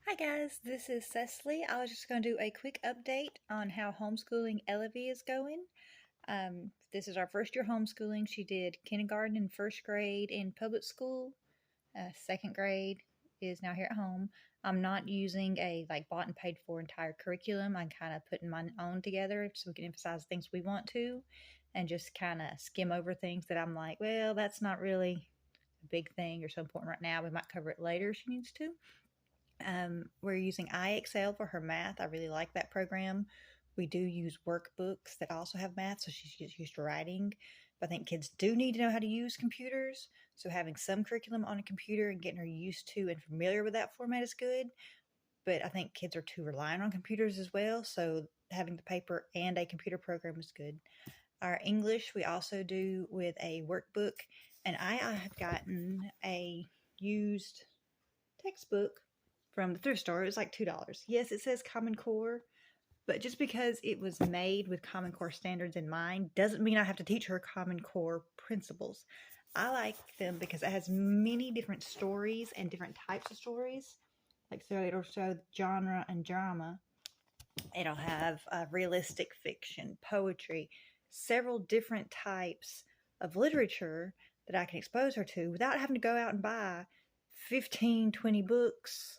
Hi guys, this is Cecily. I was just going to do a quick update on how homeschooling Elevie is going. This is our first year homeschooling. She did kindergarten and first grade in public school. Second grade is now here at home. I'm not using a bought and paid for entire curriculum. I'm kind of putting my own together so we can emphasize things we want to and just kind of skim over things that I'm like, well, that's not really a big thing or so important right now. We might cover it later if she needs to. We're using iExcel for her math. I really like that program. We do use workbooks that also have math, so she's used to writing. But I think kids do need to know how to use computers. So having some curriculum on a computer and getting her used to and familiar with that format is good. But I think kids are too reliant on computers as well. So having the paper and a computer program is good. Our English we also do with a workbook, and I have gotten a used textbook from the thrift store. It was like $2. Yes, it says Common Core, but just because it was made with Common Core standards in mind doesn't mean I have to teach her Common Core principles. I like them because it has many different stories and different types of stories. So it'll show genre and drama. It'll have realistic fiction, poetry, several different types of literature that I can expose her to without having to go out and buy 15, 20 books,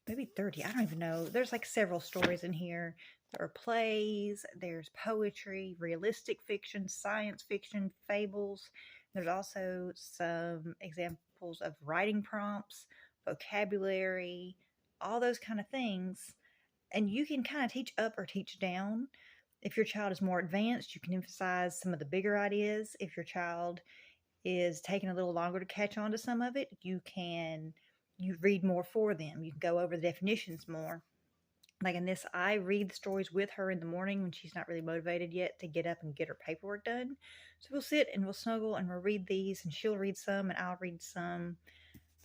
maybe 30. I don't even know. There's several stories in here. There are plays, there's poetry, realistic fiction, science fiction, fables. There's also some examples of writing prompts, vocabulary, all those kind of things. And you can kind of teach up or teach down. If your child is more advanced, you can emphasize some of the bigger ideas. If your child is taking a little longer to catch on to some of it, you read more for them. You can go over the definitions more. Like in this, I read the stories with her in the morning when she's not really motivated yet to get up and get her paperwork done. So we'll sit and we'll snuggle and we'll read these, and she'll read some and I'll read some.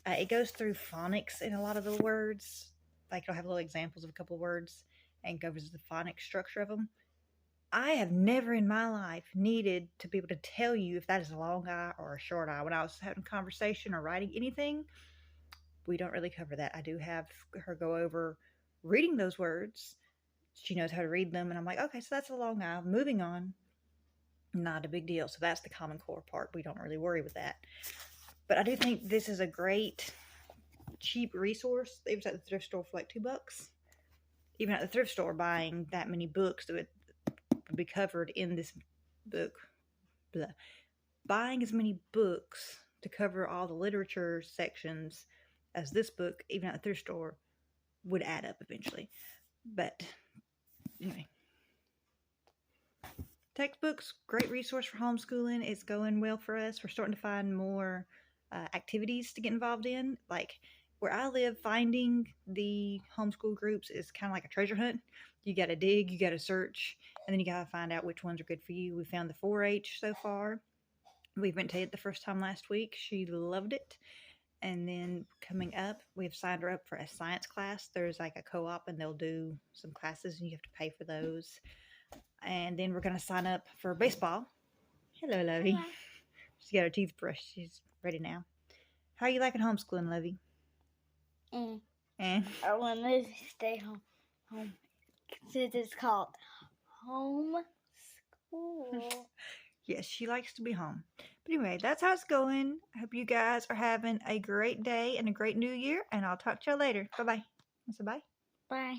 It goes through phonics in a lot of the words. It'll have little examples of a couple words and goes the phonics structure of them. I have never in my life needed to be able to tell you if that is a long I or a short I. When I was having a conversation or writing anything, we don't really cover that. I do have her go over reading those words. She knows how to read them, and I'm like, okay, so that's a long I. Moving on. Not a big deal. So that's the Common Core part. We don't really worry with that. But I do think this is a great, cheap resource. It was at the thrift store for $2. Even at the thrift store, buying that many books that would be covered in this book. Blah. Buying as many books to cover all the literature sections as this book, even at the thrift store, would add up eventually. But anyway, textbooks, great resource for homeschooling. It's going well for us. We're starting to find more activities to get involved in. Like where I live, finding the homeschool groups is kind of like a treasure hunt. You got to dig, you got to search, and then you got to find out which ones are good for you. We found the 4-H so far. We went to it the first time last week. She loved it. And then coming up, we've signed her up for a science class. There's a co-op, and they'll do some classes, and you have to pay for those. And then we're going to sign up for baseball. Hello, Lovey. Hello. She's got her teeth brushed. She's ready now. How are you liking homeschooling, Lovey? I want to stay home. Since it's called homeschool. Yes, she likes to be home. But anyway, that's how it's going. I hope you guys are having a great day and a great new year, and I'll talk to you later. Bye-bye. Say bye. Bye.